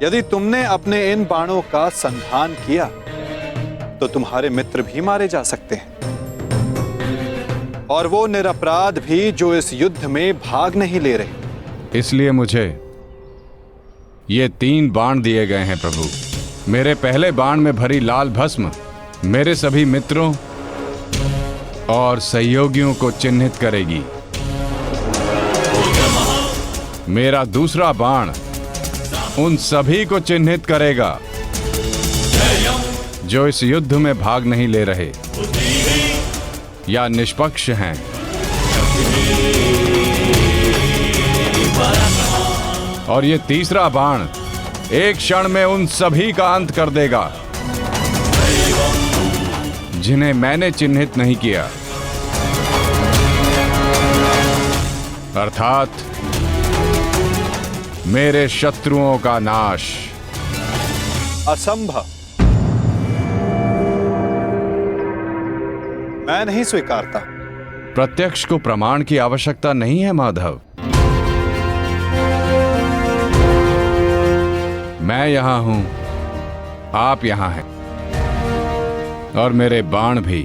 यदि तुमने अपने इन बाणों का संधान किया तो तुम्हारे मित्र भी मारे जा सकते हैं, और वो निरपराध भी जो इस युद्ध में भाग नहीं ले रहे। इसलिए मुझे ये 3 बाण दिए गए हैं प्रभु। मेरे पहले बाण में भरी लाल भस्म मेरे सभी मित्रों और सहयोगियों को चिन्हित करेगी। मेरा दूसरा बाण उन सभी को चिन्हित करेगा जो इस युद्ध में भाग नहीं ले रहे या निष्पक्ष हैं। और ये तीसरा बाण एक क्षण में उन सभी का अंत कर देगा जिन्हें मैंने चिन्हित नहीं किया, अर्थात मेरे शत्रुओं का नाश। असंभव, मैं नहीं स्वीकारता। प्रत्यक्ष को प्रमाण की आवश्यकता नहीं है माधव। मैं यहां हूं, आप यहां हैं, और मेरे बाण भी।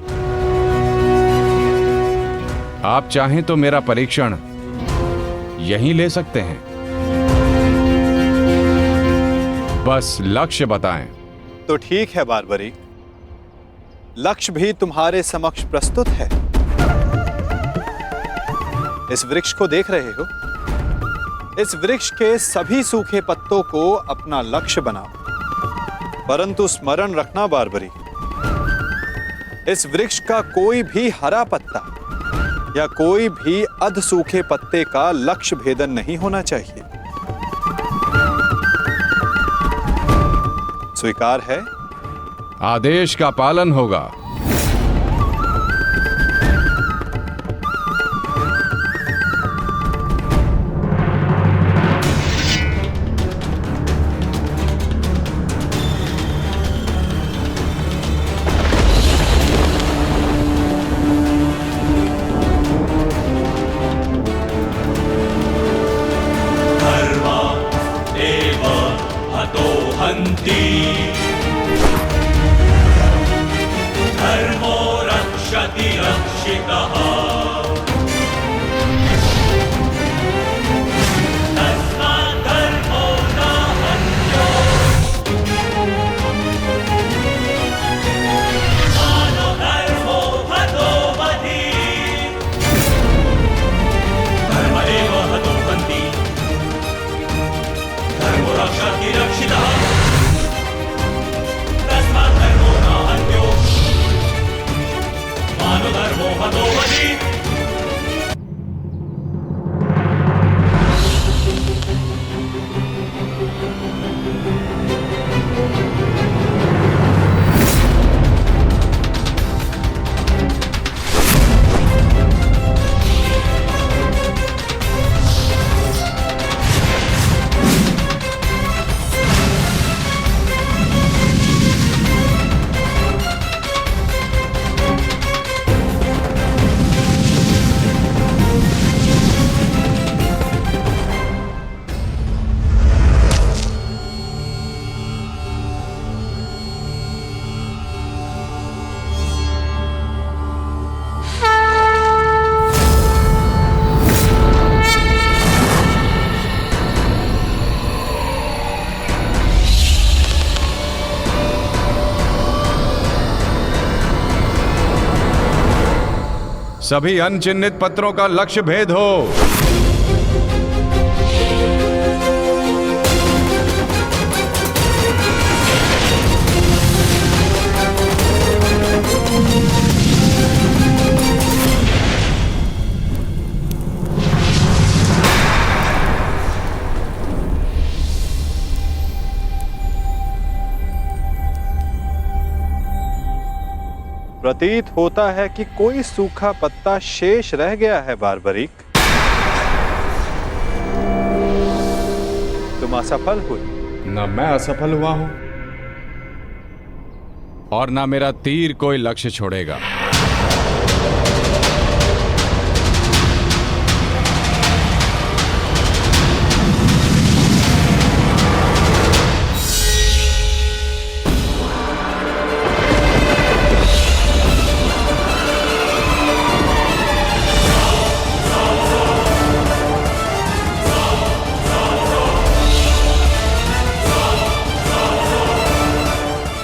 आप चाहें तो मेरा परीक्षण यहीं ले सकते हैं। बस लक्ष्य बताएं। तो ठीक है बारबरी, लक्ष्य भी तुम्हारे समक्ष प्रस्तुत है। इस वृक्ष को देख रहे हो? इस वृक्ष के सभी सूखे पत्तों को अपना लक्ष्य बनाओ, परंतु स्मरण रखना बारबरी, इस वृक्ष का कोई भी हरा पत्ता या कोई भी अध सूखे पत्ते का लक्ष्य भेदन नहीं होना चाहिए। स्वीकार है? आदेश का पालन होगा। सभी अनचिन्हित पत्रों का लक्ष्य भेद हो। प्रतीत होता है कि कोई सूखा पत्ता शेष रह गया है बारबरीक। तुम असफल हुए। न मैं असफल हुआ हूं और ना मेरा तीर कोई लक्ष्य छोड़ेगा।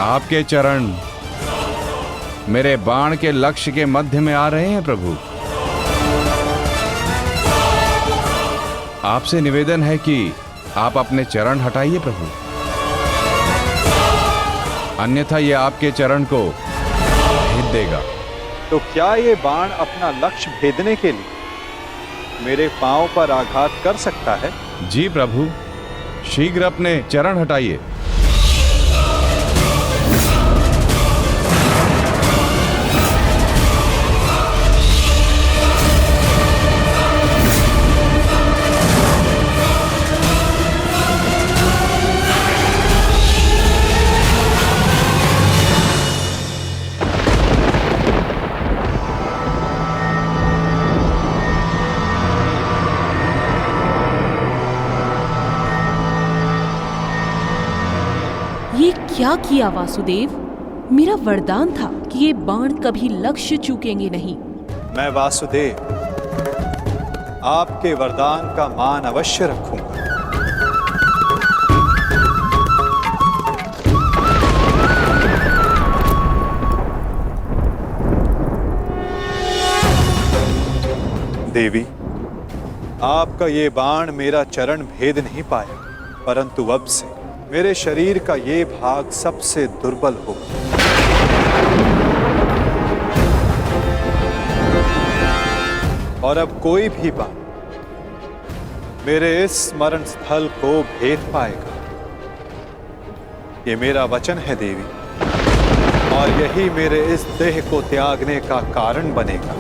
आपके चरण मेरे बाण के लक्ष्य के मध्य में आ रहे हैं प्रभु। आपसे निवेदन है कि आप अपने चरण हटाइए प्रभु, अन्यथा ये आपके चरण को भेद देगा। तो क्या ये बाण अपना लक्ष्य भेदने के लिए मेरे पांव पर आघात कर सकता है? जी प्रभु, शीघ्र अपने चरण हटाइए। ये क्या किया वासुदेव? मेरा वरदान था कि ये बाण कभी लक्ष्य चूकेंगे नहीं। मैं वासुदेव आपके वरदान का मान अवश्य रखूंगा। देवी, आपका ये बाण मेरा चरण भेद नहीं पाया, परंतु अब से मेरे शरीर का ये भाग सबसे दुर्बल होगा। और अब कोई भी बाण मेरे इस स्मरण स्थल को भेद पाएगा। ये मेरा वचन है देवी, और यही मेरे इस देह को त्यागने का कारण बनेगा।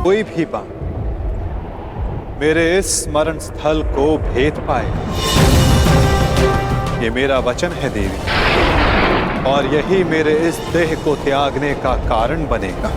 कोई भी बाण मेरे इस स्मरण स्थल को भेद पाएगा। ये मेरा वचन है देवी, और यही मेरे इस देह को त्यागने का कारण बनेगा।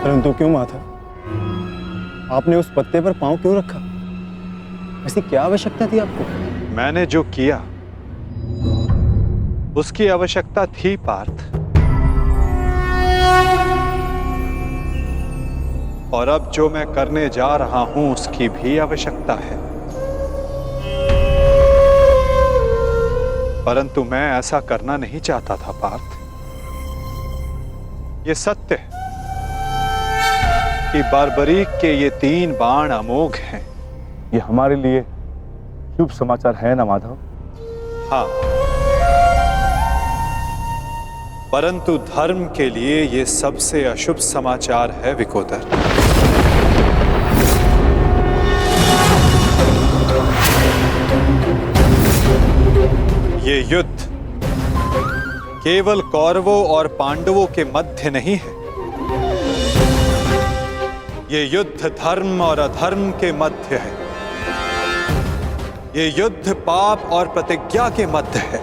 परंतु क्यों माता, आपने उस पत्ते पर पांव क्यों रखा? ऐसी क्या आवश्यकता थी आपको? मैंने जो किया उसकी आवश्यकता थी पार्थ, और अब जो मैं करने जा रहा हूं उसकी भी आवश्यकता है। परंतु मैं ऐसा करना नहीं चाहता था पार्थ। ये सत्य है कि बार्बरीक के ये 3 बाण अमोघ हैं। ये हमारे लिए शुभ समाचार है ना माधव? हाँ, परंतु धर्म के लिए ये सबसे अशुभ समाचार है विकोदर। ये युद्ध केवल कौरवों और पांडवों के मध्य नहीं है। ये युद्ध धर्म और अधर्म के मध्य है। ये युद्ध पाप और प्रतिज्ञा के मध्य है।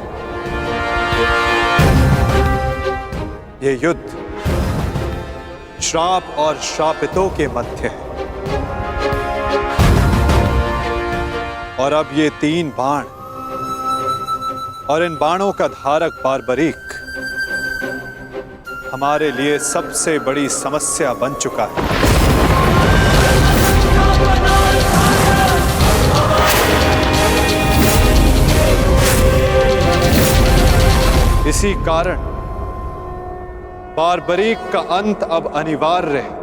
ये युद्ध श्राप और श्रापितों के मध्य है। और अब ये 3 बाण और इन बाणों का धारक बार्बरीक हमारे लिए सबसे बड़ी समस्या बन चुका है। इसी कारण बार्बरीक का अंत अब अनिवार्य है।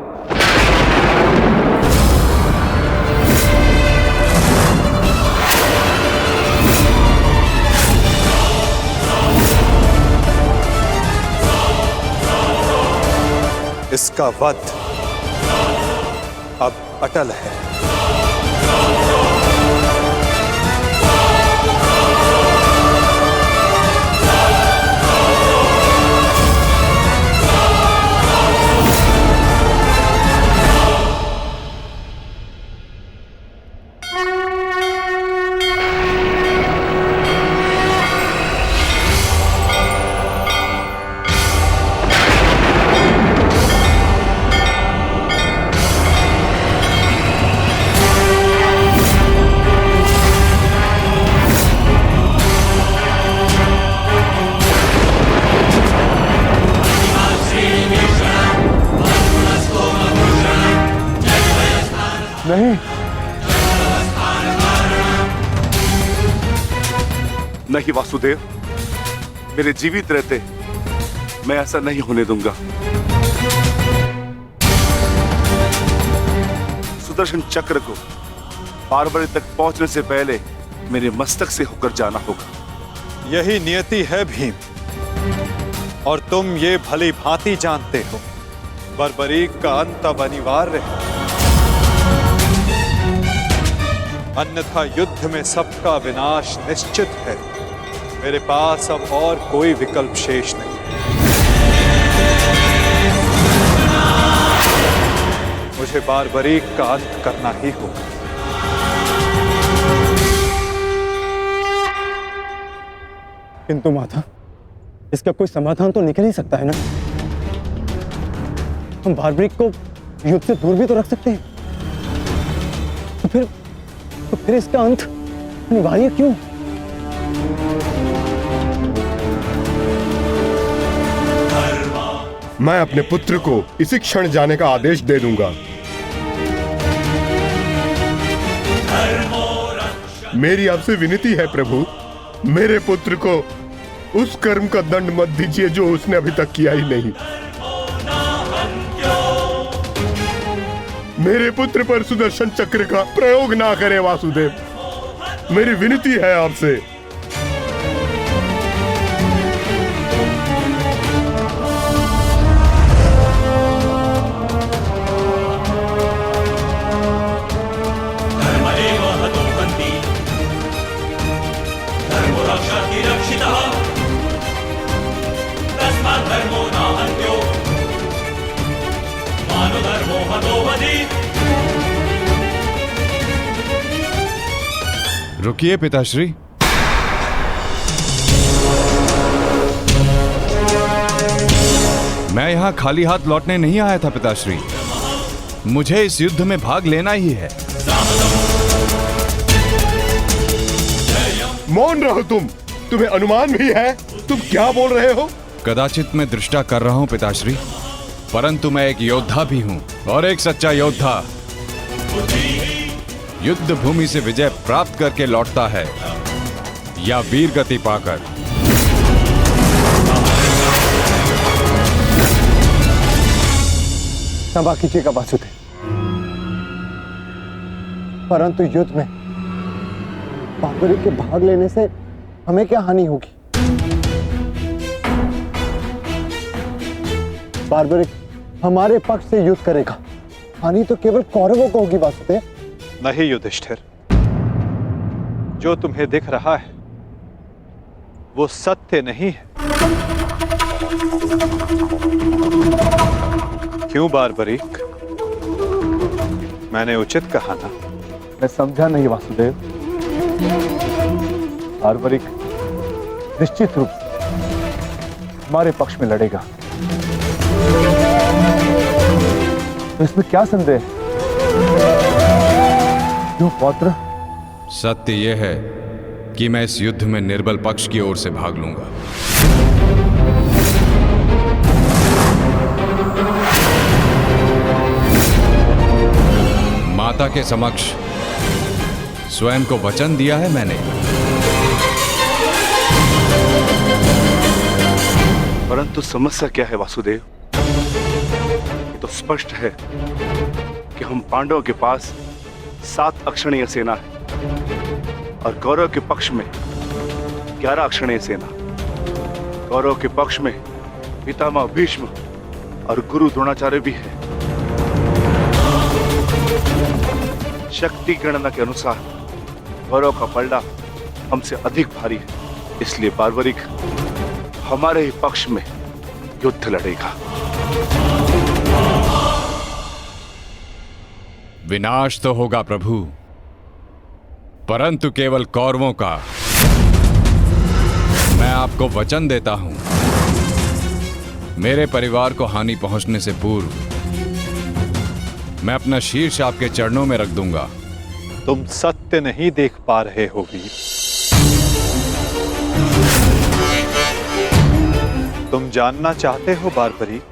इसका वध अब अटल है। नहीं वासुदेव, मेरे जीवित रहते मैं ऐसा नहीं होने दूंगा। सुदर्शन चक्र को बारबरी तक पहुंचने से पहले मेरे मस्तक से होकर जाना होगा। यही नियति है भीम, और तुम ये भली भांति जानते हो। बर्बरीक का अंत अब अनिवार्य है, अन्यथा युद्ध में सबका विनाश निश्चित है। मेरे पास अब और कोई विकल्प शेष नहीं। मुझे बारबरीक का अंत करना ही होगा। किंतु माता, इसका कोई समाधान तो निकल ही सकता है ना। हम बारबरीक को युद्ध से दूर भी तो रख सकते हैं। तो फिर इसका अंत अनिवार्य क्यों? मैं अपने पुत्र को इसी क्षण जाने का आदेश दे दूंगा। मेरी आपसे विनती है प्रभु, मेरे पुत्र को उस कर्म का दंड मत दीजिए जो उसने अभी तक किया ही नहीं। मेरे पुत्र पर सुदर्शन चक्र का प्रयोग ना करें वासुदेव, मेरी विनती है आपसे। रुकिए पिताश्री। मैं यहां खाली हाथ लौटने नहीं आया था पिताश्री, मुझे इस युद्ध में भाग लेना ही है। मौन रहो तुम्हें अनुमान भी है तुम क्या बोल रहे हो? कदाचित मैं दृष्टा कर रहा हूं पिताश्री, परंतु मैं एक योद्धा भी हूं, और एक सच्चा योद्धा युद्ध भूमि से विजय प्राप्त करके लौटता है या वीर गति पाकर। क्षमा कीजिएगा वासुदेव, परंतु युद्ध में बारबरीक के भाग लेने से हमें क्या हानि होगी? बारबरीक हमारे पक्ष से युद्ध करेगा, हानि तो केवल कौरवों को होगी वासुदेव। नहीं युधिष्ठिर, जो तुम्हें दिख रहा है वो सत्य नहीं है। क्यों बारबरीक, मैंने उचित कहा ना? मैं समझा नहीं वासुदेव। बारबरीक निश्चित रूप से हमारे पक्ष में लड़ेगा, तो इसमें क्या संदेह है? क्यों पौत्र? सत्य यह है कि मैं इस युद्ध में निर्बल पक्ष की ओर से भाग लूंगा। माता के समक्ष स्वयं को वचन दिया है मैंने। परंतु समस्या क्या है वासुदेव? ये तो स्पष्ट है कि हम पांडवों के पास 7 अक्षणीय सेना है और कौरव के पक्ष में 11 अक्षणीय सेना। कौरव के पक्ष में पितामह भीष्म और गुरु द्रोणाचार्य भी है। शक्ति गणना के अनुसार कौरव का पलड़ा हमसे अधिक भारी है, इसलिए बारबरीक हमारे ही पक्ष में युद्ध लड़ेगा। विनाश तो होगा प्रभु, परंतु केवल कौरवों का। मैं आपको वचन देता हूं, मेरे परिवार को हानि पहुंचने से पूर्व मैं अपना शीर्ष आपके चरणों में रख दूंगा। तुम सत्य नहीं देख पा रहे हो वीर। तुम जानना चाहते हो बारबरीक,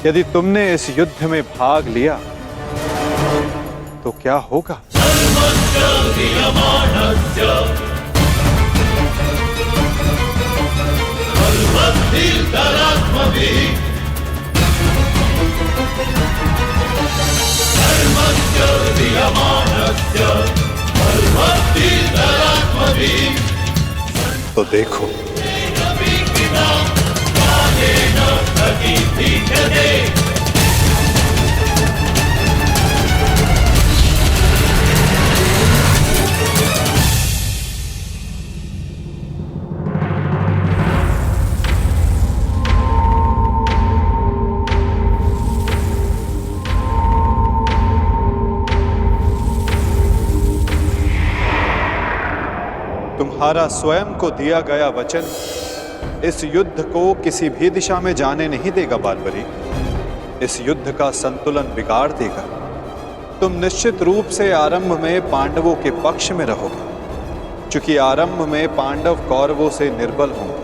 यदि तुमने इस युद्ध में भाग लिया तो क्या होगा? तो देखो, तुम्हारा स्वयं को दिया गया वचन इस युद्ध को किसी भी दिशा में जाने नहीं देगा बार्बरी। इस युद्ध का संतुलन बिगाड़ देगा। तुम निश्चित रूप से आरंभ में पांडवों के पक्ष में रहोगे, क्योंकि आरंभ में पांडव कौरवों से निर्बल होंगे,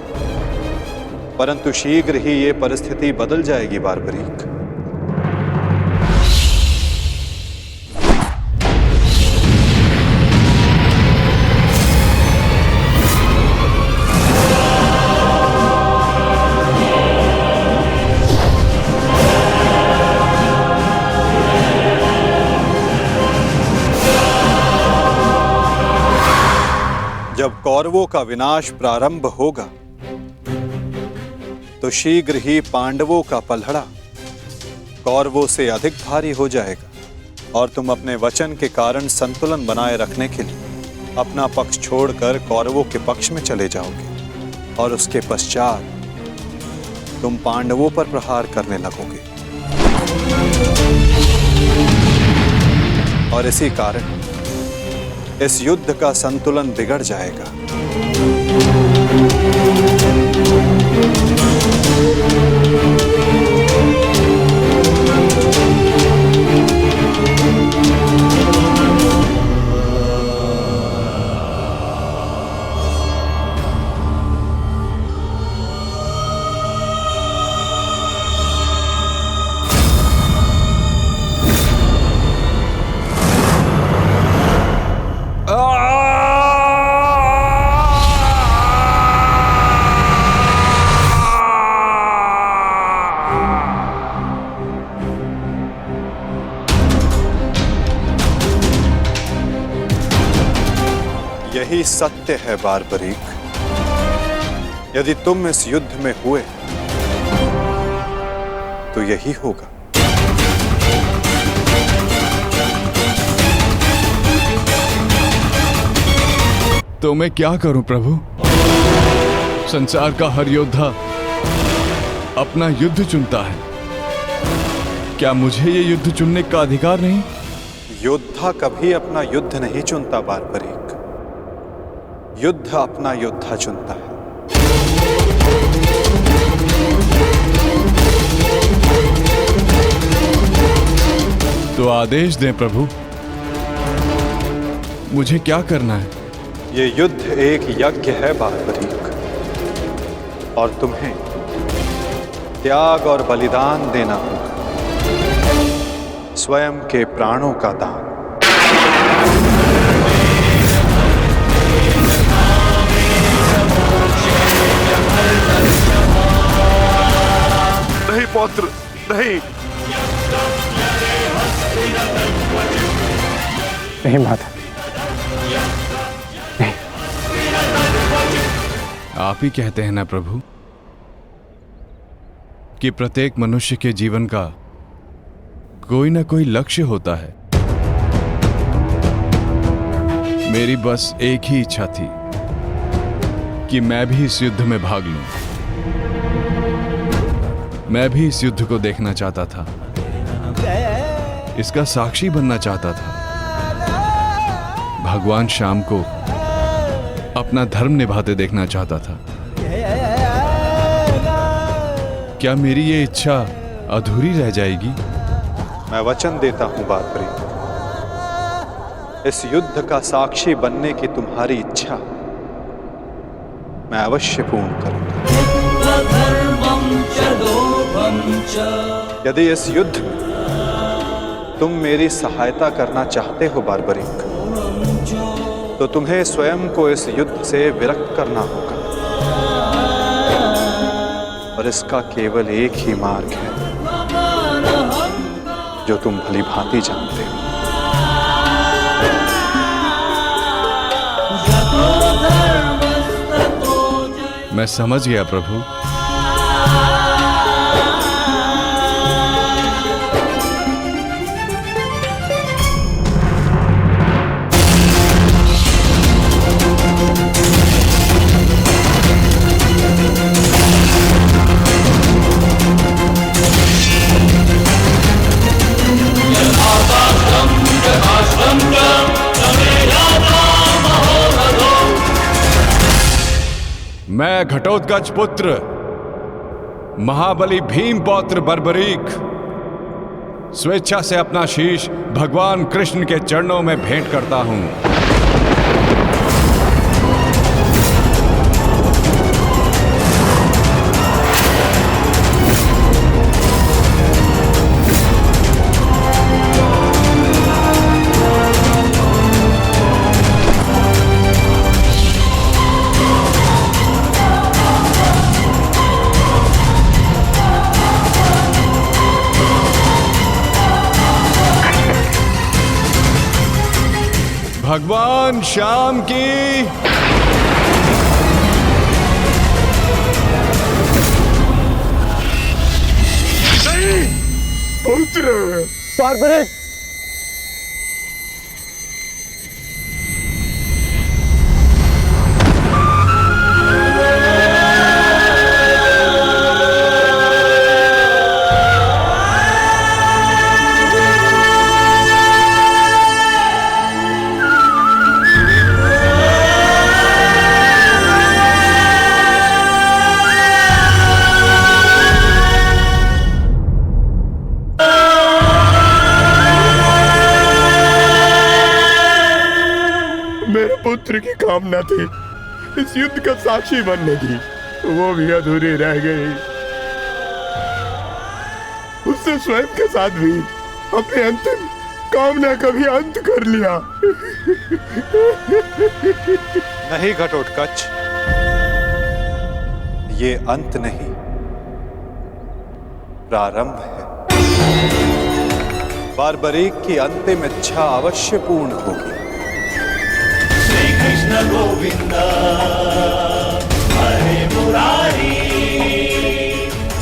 परंतु शीघ्र ही ये परिस्थिति बदल जाएगी बार्बरीक। जब कौरवों का विनाश प्रारंभ होगा तो शीघ्र ही पांडवों का पलड़ा कौरवों से अधिक भारी हो जाएगा और तुम अपने वचन के कारण संतुलन बनाए रखने के लिए अपना पक्ष छोड़कर कौरवों के पक्ष में चले जाओगे और उसके पश्चात तुम पांडवों पर प्रहार करने लगोगे। और इसी कारण इस युद्ध का संतुलन बिगड़ जाएगा। यही सत्य है बार्बरीक। यदि तुम इस युद्ध में हुए तो यही होगा। तो मैं क्या करूं प्रभु? संसार का हर योद्धा अपना युद्ध चुनता है, क्या मुझे ये युद्ध चुनने का अधिकार नहीं? योद्धा कभी अपना युद्ध नहीं चुनता बार्बरीक, युद्ध अपना योद्धा चुनता है। तो आदेश दें प्रभु, मुझे क्या करना है? ये युद्ध एक यज्ञ है बार्बरीक, और तुम्हें त्याग और बलिदान देना होगा, स्वयं के प्राणों का दान। नहीं पौत्र, नहीं। नहीं माता, नहीं। आप ही कहते हैं ना प्रभु कि प्रत्येक मनुष्य के जीवन का कोई ना कोई लक्ष्य होता है। मेरी बस एक ही इच्छा थी कि मैं भी इस युद्ध में भाग लूं। मैं भी इस युद्ध को देखना चाहता था, इसका साक्षी बनना चाहता था। भगवान श्याम को अपना धर्म निभाते देखना चाहता था। क्या मेरी ये इच्छा अधूरी रह जाएगी? मैं वचन देता हूं बार्बरीक, इस युद्ध का साक्षी बनने की तुम्हारी इच्छा मैं अवश्य पूर्ण करूंगा। यदि इस युद्ध में तुम मेरी सहायता करना चाहते हो बार्बरीक, तो तुम्हें स्वयं को इस युद्ध से विरक्त करना होगा। और इसका केवल एक ही मार्ग है जो तुम भली भांति जानते हो। मैं समझ गया प्रभु। मैं घटोत्कच पुत्र महाबली भीम पौत्र बर्बरीक स्वेच्छा से अपना शीश भगवान कृष्ण के चरणों में भेंट करता हूं। भगवान श्याम की पुत्र बार्बरिक, पुत्र की कामना थी इस युद्ध का साक्षी बनने की, वो भी अधूरी रह गई। उससे स्वयं के साथ भी अपनी अंतिम कामना का भी अंत कर लिया। नहीं घटोत्कच, ये अंत नहीं, प्रारंभ है। बार्बरीक की अंतिम इच्छा अवश्य पूर्ण होगी। कृष्ण गोविंद हरे मुरारी,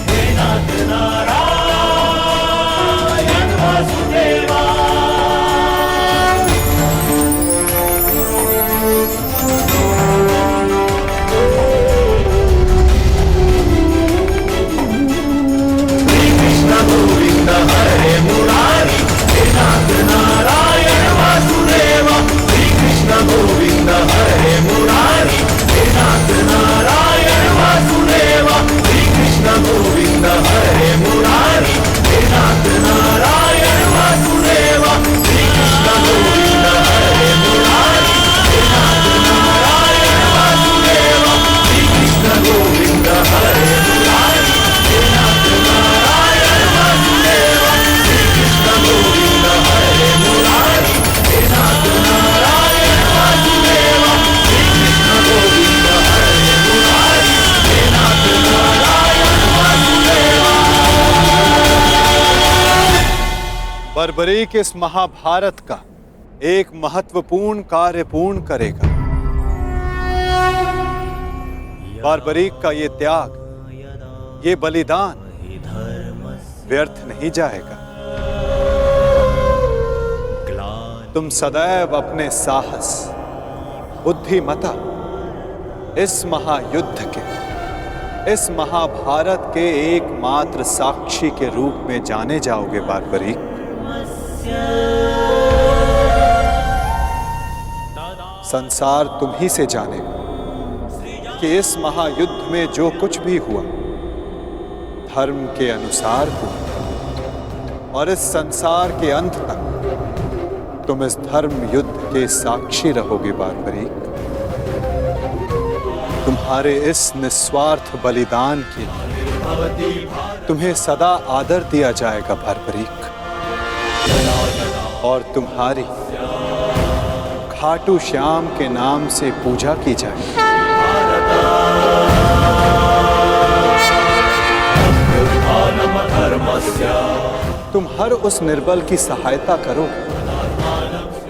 हे नाथ नारायण वासुदेवा। श्री कृष्ण गोविंद हरे मुरारी, हे नाथ नारायण वासुदेवा। श्री कृष्ण गोविंद हरे मुरारी, हे नाथ नारायण वासुदेवा। श्री कृष्ण गोविंद हरे मुरारी, हे नाथ नारायण वासुदेवा। श्री कृष्ण गोविंद हरे मुरारी, हे नाथ नारायण वासुदेवा। श्री कृष्ण गोविंद हरे मुरारी, हे नाथ नारायण वासुदेवा। श्री कृष्ण गोविंद हरे मुरारी, हे नाथ नारायण वासुदेवा। श्री कृष्ण गोविंद हरे मुरारी, हे नाथ नारायण वासुदेवा। बर्बरीक इस महाभारत का एक महत्वपूर्ण कार्य पूर्ण करेगा। बार्बरीक का ये त्याग, ये बलिदान व्यर्थ नहीं जाएगा। तुम सदैव अपने साहस, बुद्धिमता, इस महायुद्ध के, इस महाभारत के एकमात्र साक्षी के रूप में जाने जाओगे बार्बरीक। संसार तुम ही से जानेगा कि इस महायुद्ध में जो कुछ भी हुआ धर्म के अनुसार हुआ, और इस संसार के अंत तक तुम इस धर्म युद्ध के साक्षी रहोगे बार्बरीक। तुम्हारे इस निस्वार्थ बलिदान के तुम्हें सदा आदर दिया जाएगा बार्बरीक, और तुम्हारी खाटू श्याम के नाम से पूजा की जाएगी। तुम हर उस निर्बल की सहायता करो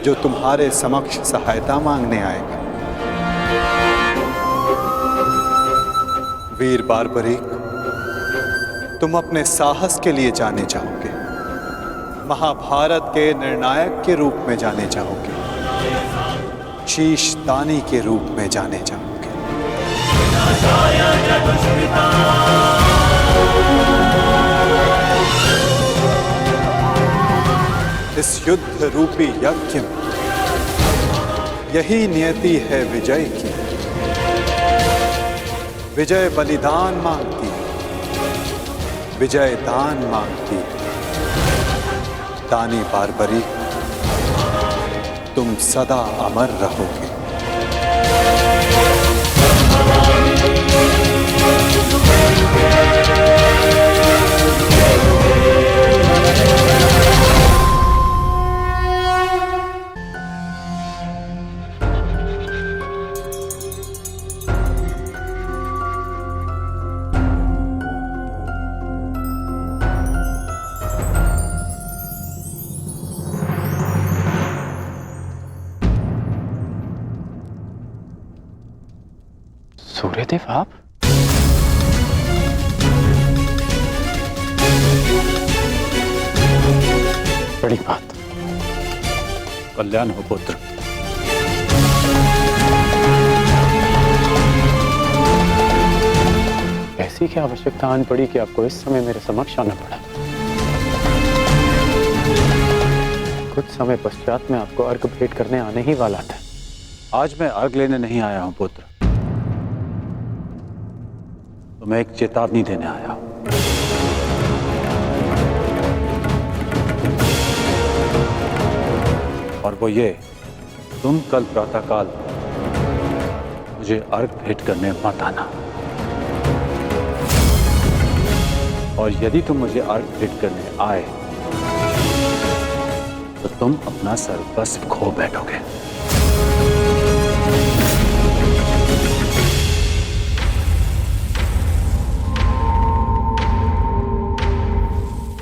जो तुम्हारे समक्ष सहायता मांगने आएगा। वीर बारबरीक, तुम अपने साहस के लिए जाने जाओगे, महाभारत के निर्णायक के रूप में जाने जाओगे, शीश दानी के रूप में जाने जाओगे। इस युद्ध रूपी यज्ञ में यही नियति है विजय की। विजय बलिदान मांगती है, विजय दान मांगती है। दानी बारबरीक, तुम सदा अमर रहोगे। सूर्यदेव, आप? बड़ी बात। कल्याण हो पुत्र। ऐसी क्या आवश्यकता आन पड़ी कि आपको इस समय मेरे समक्ष आना पड़ा? कुछ समय पश्चात मैं आपको अर्घ भेंट करने आने ही वाला था। आज मैं अर्घ लेने नहीं आया हूं पुत्र, तो मैं एक चेतावनी देने आया हूं। और वो ये, तुम कल प्रातःकाल मुझे अर्घ भेंट करने मत आना। और यदि तुम मुझे अर्घ भेंट करने आए तो तुम अपना सर्वस्व खो बैठोगे।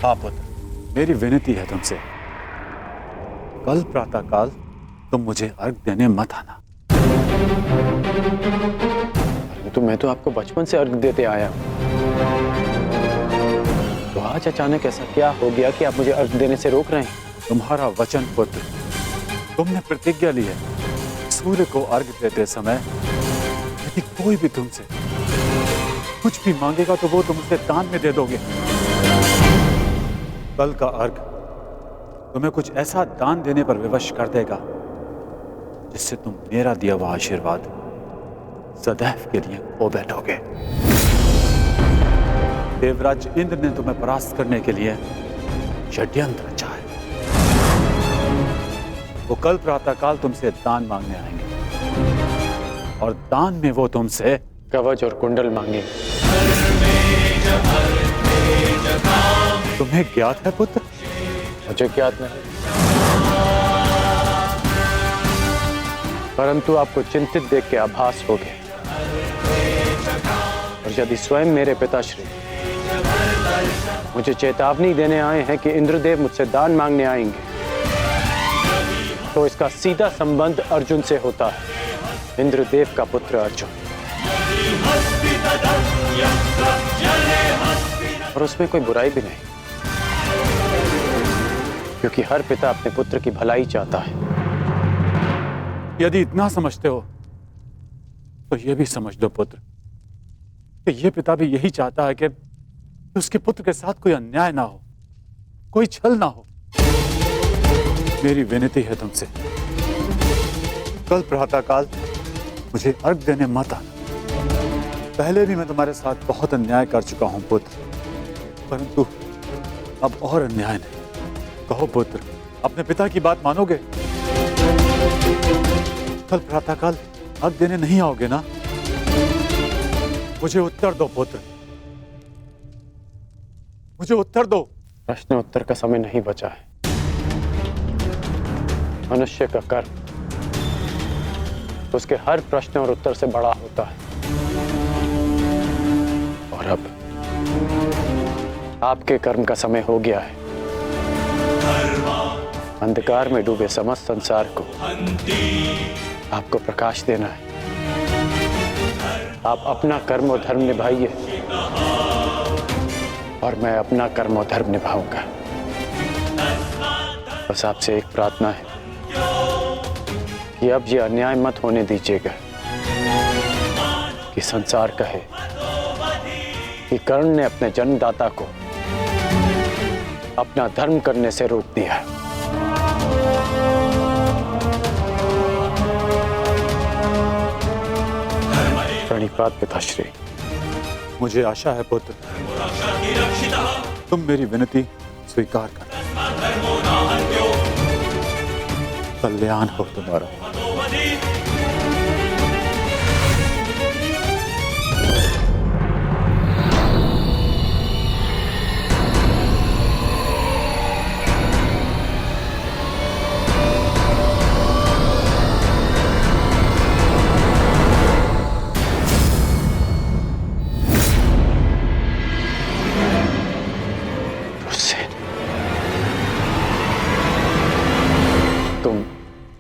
हाँ पुत्र, मेरी विनती है तुमसे, कल प्रातःकाल तुम मुझे अर्घ देने मत आना। तो मैं तो आपको बचपन से अर्घ देते आया हूं। तो आज अचानक ऐसा क्या हो गया कि आप मुझे अर्घ देने से रोक रहे हैं? तुम्हारा वचन पुत्र, तुमने प्रतिज्ञा ली है, सूर्य को अर्घ देते समय यदि कोई भी तुमसे कुछ भी मांगेगा तो वो तुम उसे दान में दे दोगे। कल का अर्घ तुम्हें कुछ ऐसा दान देने पर विवश कर देगा जिससे तुम मेरा दिया हुआ आशीर्वाद सदैव के लिए खो बैठोगे। देवराज इंद्र ने तुम्हें परास्त करने के लिए षड्यंत्र रचा है। वो कल प्रातःकाल तुमसे दान मांगने आएंगे और दान में वो तुमसे कवच और कुंडल मांगेंगे। तुम्हें ज्ञात है पुत्र? मुझे ज्ञात नहीं, परंतु आपको चिंतित देख के आभास हो गया। और यदि स्वयं मेरे पिताश्री मुझे चेतावनी देने आए हैं कि इंद्रदेव मुझसे दान मांगने आएंगे, तो इसका सीधा संबंध अर्जुन से होता है, इंद्रदेव का पुत्र अर्जुन। और उसमें कोई बुराई भी नहीं, क्योंकि हर पिता अपने पुत्र की भलाई चाहता है। यदि इतना समझते हो तो यह भी समझ लो पुत्र कि यह पिता भी यही चाहता है कि उसके पुत्र के साथ कोई अन्याय ना हो, कोई छल ना हो। मेरी विनती है तुमसे, कल प्रातःकाल मुझे अर्घ देने मत आना। पहले भी मैं तुम्हारे साथ बहुत अन्याय कर चुका हूं पुत्र, परंतु अब और अन्याय नहीं। कहो पुत्र, अपने पिता की बात मानोगे? कल प्रातःकाल अर्घ देने नहीं आओगे ना? मुझे उत्तर दो पुत्र, मुझे उत्तर दो। प्रश्न उत्तर का समय नहीं बचा है। मनुष्य का कर्म उसके हर प्रश्न और उत्तर से बड़ा होता है। और आपके कर्म का समय हो गया है। अंधकार में डूबे समस्त संसार को आपको प्रकाश देना है। आप अपना कर्म और धर्म निभाइए और मैं अपना कर्म और धर्म निभाऊंगा। बस आपसे एक प्रार्थना है कि अब ये अन्याय मत होने दीजिएगा कि संसार कहे कि कर्ण ने अपने जन्मदाता को अपना धर्म करने से रोक दिया। प्रणिपात पिताश्री। मुझे आशा है पुत्र, तुम मेरी विनती स्वीकार कर। कल्याण हो तुम्हारा।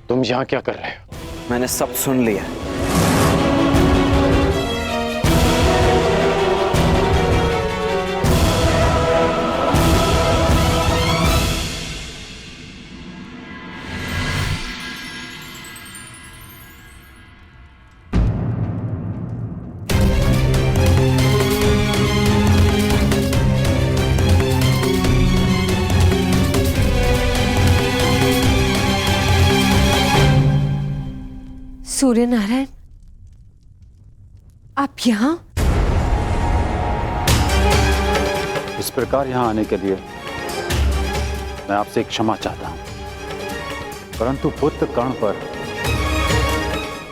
तुम यहाँ क्या कर रहे हो? मैंने सब सुन लिया। सूर्य नारायण, आप यहाँ? इस प्रकार यहाँ आने के लिए मैं आपसे क्षमा चाहता हूँ, परंतु पुत्र कर्ण पर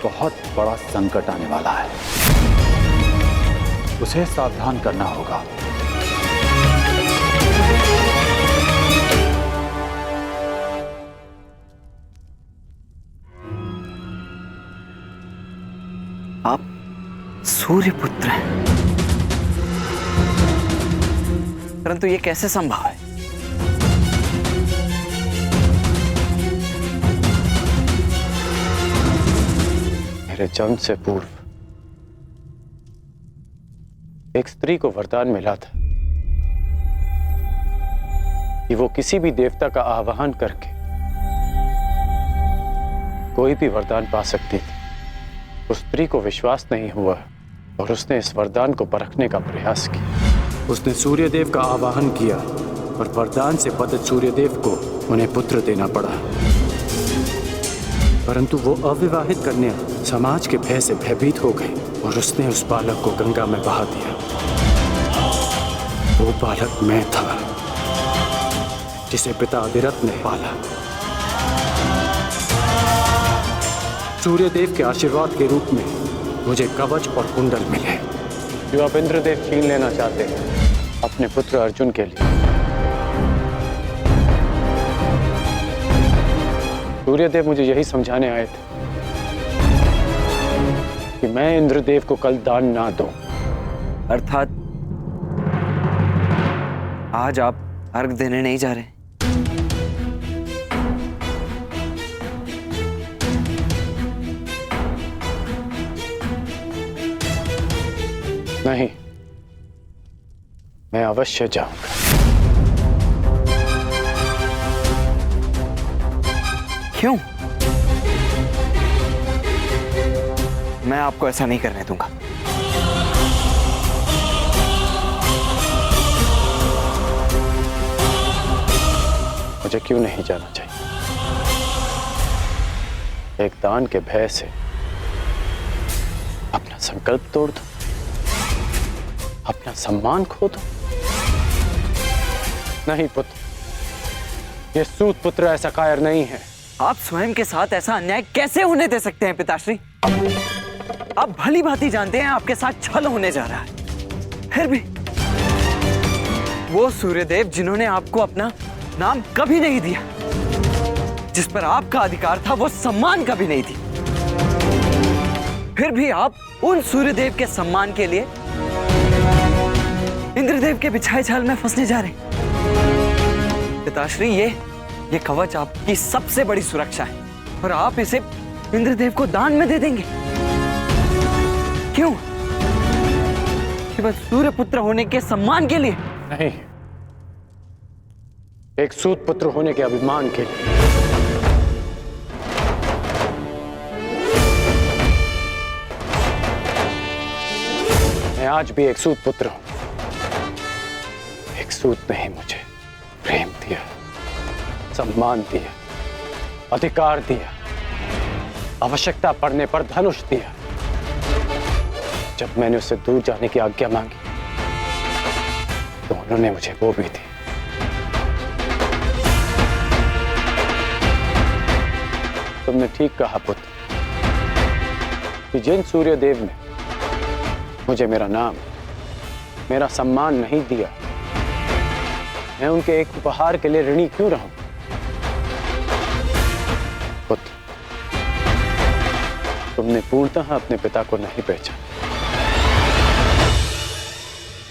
बहुत बड़ा संकट आने वाला है। उसे सावधान करना होगा। आप सूर्यपुत्र हैं, परंतु ये कैसे संभव है? मेरे जन्म से पूर्व एक स्त्री को वरदान मिला था कि वो किसी भी देवता का आवाहन करके कोई भी वरदान पा सकती थी। उस स्त्री को विश्वास नहीं हुआ और उसने इस वरदान को परखने का प्रयास किया। उसने सूर्यदेव का आवाहन किया और वरदान से बद्ध सूर्यदेव को उन्हें पुत्र देना पड़ा, परंतु वो अविवाहित कन्या समाज के भय से भयभीत हो गई और उसने उस बालक को गंगा में बहा दिया। वो बालक मैं था, जिसे पिता अधिरथ ने पाला। सूर्यदेव के आशीर्वाद के रूप में मुझे कवच और कुंडल मिले, जो आप इंद्रदेव छीन लेना चाहते हैं अपने पुत्र अर्जुन के लिए। सूर्यदेव मुझे यही समझाने आए थे कि मैं इंद्रदेव को कल दान ना दूं। अर्थात आज आप अर्घ देने नहीं जा रहे? नहीं, मैं अवश्य जाऊंगा। क्यों? मैं आपको ऐसा नहीं करने दूंगा। मुझे क्यों नहीं जाना चाहिए? एक दान के भय से अपना संकल्प तोड़ दो, अपना सम्मान खो दो? नहीं पुत्र, ये सूत पुत्र ऐसा कायर नहीं है। आप स्वयं के साथ ऐसा अन्याय कैसे होने दे सकते हैं पिताश्री? आप भली भांति जानते हैं आपके साथ छल होने जा रहा है। फिर भी वो सूर्यदेव जिन्होंने आपको अपना नाम कभी नहीं दिया, जिस पर आपका अधिकार था, वो सम्मान कभी नहीं दी, फिर भी आप उन सूर्यदेव के सम्मान के लिए इंद्रदेव के बिछाए जाल में फंसने जा रहे हैं। पिताश्री, ये कवच आपकी सबसे बड़ी सुरक्षा है और आप इसे इंद्रदेव को दान में दे देंगे। क्यों? केवल सूर्यपुत्र होने के सम्मान के लिए? नहीं, एक सूत पुत्र होने के अभिमान के लिए। मैं आज भी एक सूत पुत्र हूं। एक सूत ने ही मुझे प्रेम दिया, सम्मान दिया, अधिकार दिया, आवश्यकता पड़ने पर धनुष दिया। जब मैंने उससे दूर जाने की आज्ञा मांगी तो उन्होंने मुझे वो भी दी। तुमने ठीक कहा पुत्र कि जिन सूर्यदेव ने मुझे मेरा नाम, मेरा सम्मान नहीं दिया, मैं उनके एक उपहार के लिए ऋणी क्यों रहूं? पुत्र, तुमने पूर्णतः अपने पिता को नहीं पहचाना।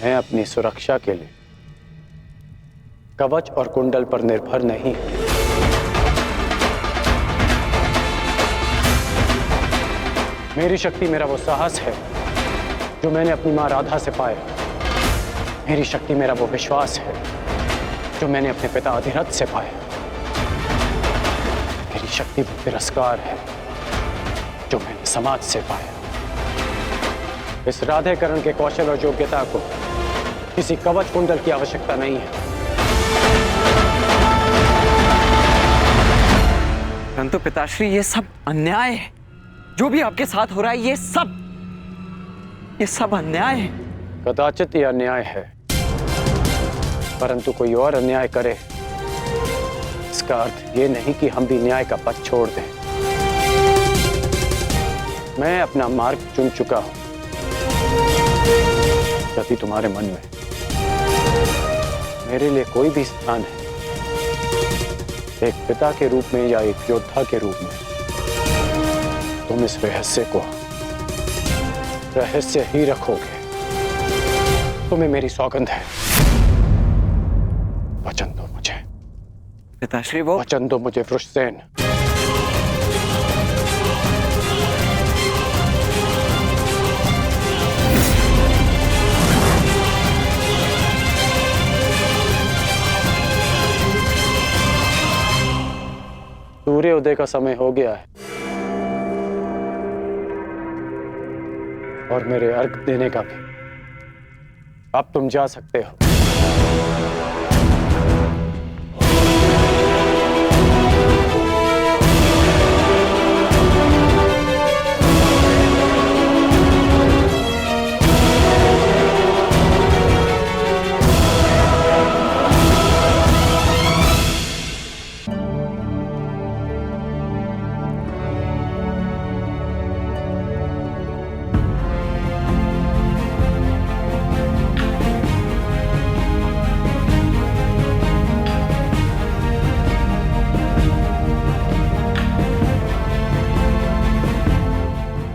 मैं अपनी सुरक्षा के लिए कवच और कुंडल पर निर्भर नहीं हूं। मेरी शक्ति मेरा वो साहस है जो मैंने अपनी मां राधा से पाया। मेरी शक्ति मेरा वो विश्वास है जो मैंने अपने पिता अधिरथ से पाया। मेरी शक्ति वो तिरस्कार है जो मैंने समाज से पाया। इस राधेकरण के कौशल और योग्यता को किसी कवच कुंडल की आवश्यकता नहीं है। परंतु पिताश्री, ये सब अन्याय है। जो भी आपके साथ हो रहा है, ये सब अन्याय है। कदाचित यह अन्याय है, परंतु कोई और अन्याय करे इसका अर्थ ये नहीं कि हम भी न्याय का पथ छोड़ दें। मैं अपना मार्ग चुन चुका हूं। यदि तुम्हारे मन में मेरे लिए कोई भी स्थान है, एक पिता के रूप में या एक योद्धा के रूप में, तुम इस रहस्य को रहस्य ही रखोगे। तुम्हें मेरी सौगंध है। वचन दो मुझे पिताश्री। वो वचन दो मुझे वृषसेन। सूर्य उदय का समय हो गया है और मेरे अर्घ देने का भी। अब तुम जा सकते हो।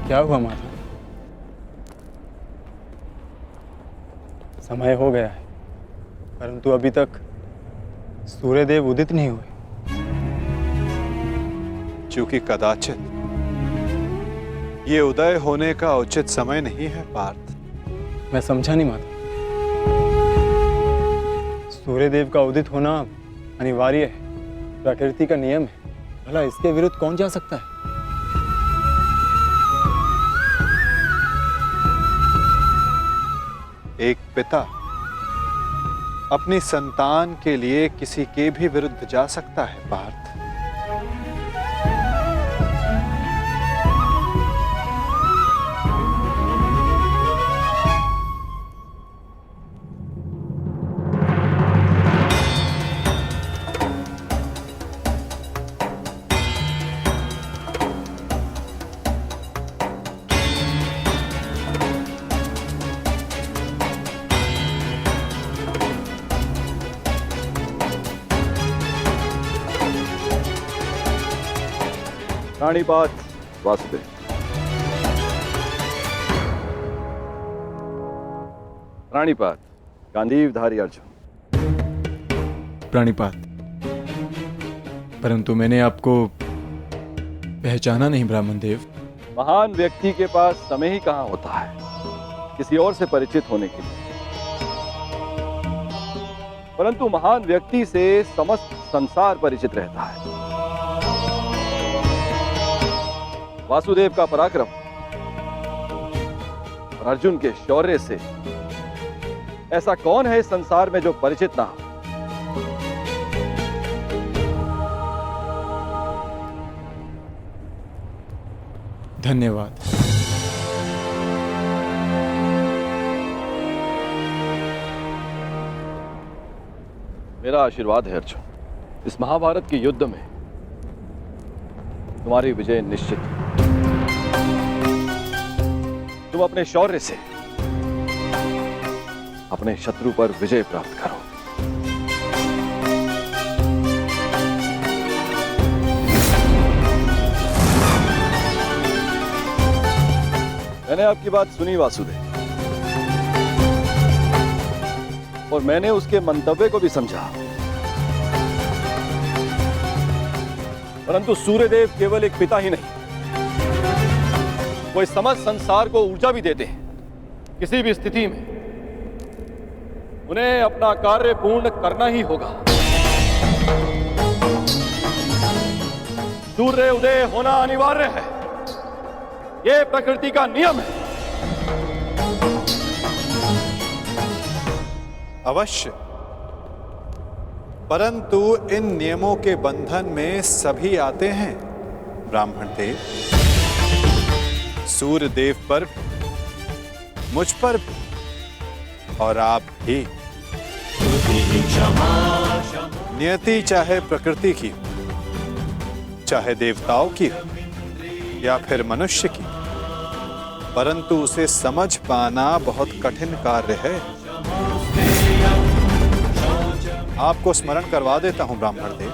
क्या हुआ माता? समय हो गया है, परंतु अभी तक सूर्यदेव उदित नहीं हुए। क्योंकि कदाचित ये उदय होने का उचित समय नहीं है पार्थ। मैं समझा नहीं माता। सूर्यदेव का उदित होना अनिवार्य है, प्रकृति का नियम है। भला इसके विरुद्ध कौन जा सकता है? एक पिता अपनी संतान के लिए किसी के भी विरुद्ध जा सकता है पार्थ। रानीपात वासुदेव। रानीपात, गांडीवधारी अर्जुन। प्राणिपात, परंतु मैंने आपको पहचाना नहीं ब्राह्मण देव। महान व्यक्ति के पास समय ही कहां होता है किसी और से परिचित होने के लिए, परंतु महान व्यक्ति से समस्त संसार परिचित रहता है। वासुदेव का पराक्रम और अर्जुन के शौर्य से ऐसा कौन है इस संसार में जो परिचित ना हो। धन्यवाद। मेरा आशीर्वाद है अर्जुन, इस महाभारत के युद्ध में तुम्हारी विजय निश्चित है। तुम अपने शौर्य से अपने शत्रु पर विजय प्राप्त करो। मैंने आपकी बात सुनी वासुदेव, और मैंने उसके मंतव्य को भी समझा, परंतु सूर्यदेव केवल एक पिता ही नहीं, वो इस समस्त संसार को ऊर्जा भी देते हैं। किसी भी स्थिति में उन्हें अपना कार्य पूर्ण करना ही होगा। सूर्य उदय होना अनिवार्य है, यह प्रकृति का नियम है। अवश्य, परंतु इन नियमों के बंधन में सभी आते हैं ब्राह्मण देव। सूर्य देव पर, मुझ पर भी, और आप भी। नियति चाहे प्रकृति की हो, चाहे देवताओं की हो या फिर मनुष्य की, परंतु उसे समझ पाना बहुत कठिन कार्य है। आपको स्मरण करवा देता हूं ब्राह्मण देव,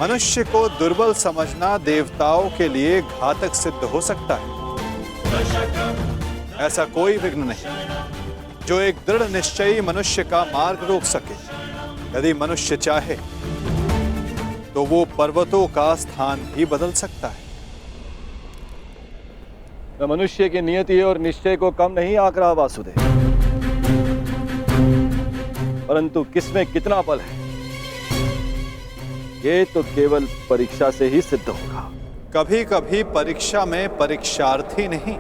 मनुष्य को दुर्बल समझना देवताओं के लिए घातक सिद्ध हो सकता है। ऐसा कोई विघ्न नहीं जो एक दृढ़ निश्चयी मनुष्य का मार्ग रोक सके। यदि मनुष्य चाहे तो वो पर्वतों का स्थान भी बदल सकता है। मैं मनुष्य की नियति और निश्चय को कम नहीं आंक रहा वासुदेव, परंतु किसमें कितना बल है ये तो केवल परीक्षा से ही सिद्ध होगा। कभी कभी परीक्षा में परीक्षार्थी नहीं,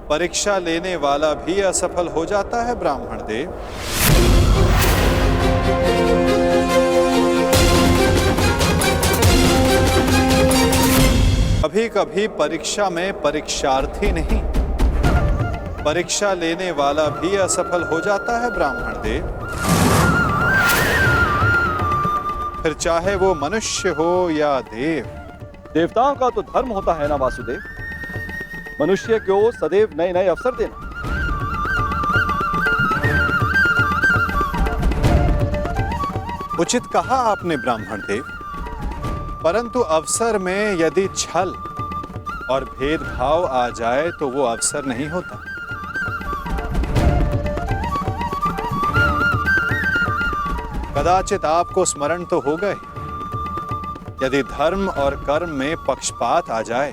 परीक्षा लेने वाला भी असफल हो जाता है ब्राह्मण देव। कभी कभी परीक्षा में परीक्षार्थी नहीं, परीक्षा लेने वाला भी असफल हो जाता है ब्राह्मण देव। फिर चाहे वो मनुष्य हो या देव। देवताओं का तो धर्म होता है ना वासुदेव, मनुष्य को सदैव नए नए अवसर देना। उचित कहा आपने ब्राह्मण देव, परंतु अवसर में यदि छल और भेदभाव आ जाए तो वो अवसर नहीं होता। कदाचित आपको स्मरण तो होगा ही, यदि धर्म और कर्म में पक्षपात आ जाए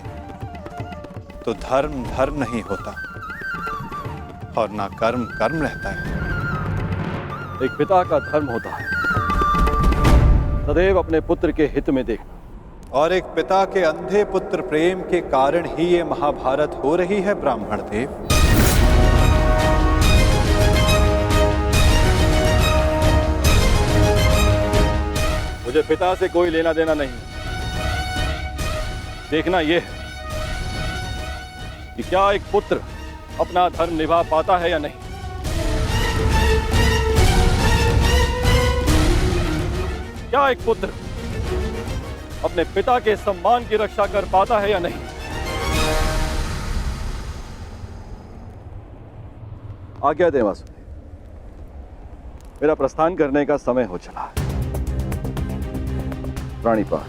तो धर्म धर्म नहीं होता और ना कर्म कर्म रहता है। एक पिता का धर्म होता है सदैव अपने पुत्र के हित में देखना, और एक पिता के अंधे पुत्र प्रेम के कारण ही ये महाभारत हो रही है ब्राह्मण देव। मुझे पिता से कोई लेना देना नहीं, देखना यह है कि क्या एक पुत्र अपना धर्म निभा पाता है या नहीं। क्या एक पुत्र अपने पिता के सम्मान की रक्षा कर पाता है या नहीं। आज्ञा दें वासुदेव, मेरा प्रस्थान करने का समय हो चला है। प्राणिपात।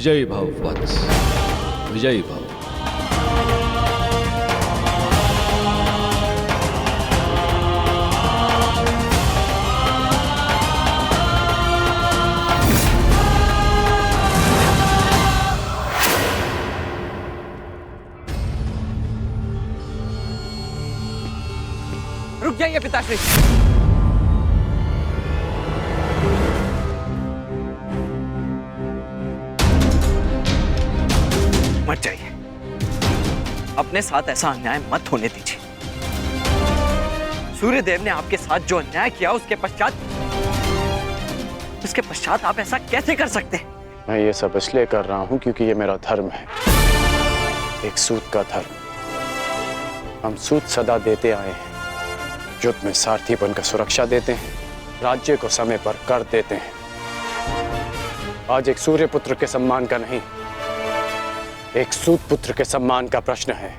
विजयी भव वत्स, विजयी भव। रुक जाइए पिताश्री। मत जाइए, अपने साथ ऐसा अन्याय मत होने दीजिए। सूर्यदेव ने आपके साथ जो अन्याय किया उसके पश्चात आप ऐसा कैसे कर सकते हैं? मैं ये सब इसलिए कर रहा हूं क्योंकि ये मेरा धर्म है, एक सूत का धर्म। हम सूत सदा देते आए हैं, युद्ध में सारथी बनकर सुरक्षा देते हैं, राज्य को समय पर कर देते हैं। आज एक सूर्य पुत्र के सम्मान का नहीं, एक सूत पुत्र के सम्मान का प्रश्न है।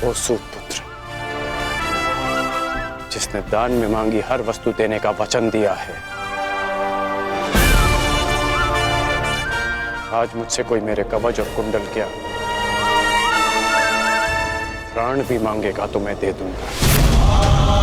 वो सूत पुत्र जिसने दान में मांगी हर वस्तु देने का वचन दिया है, आज मुझसे कोई मेरे कवच और कुंडल क्या प्राण भी मांगेगा तो मैं दे दूंगा।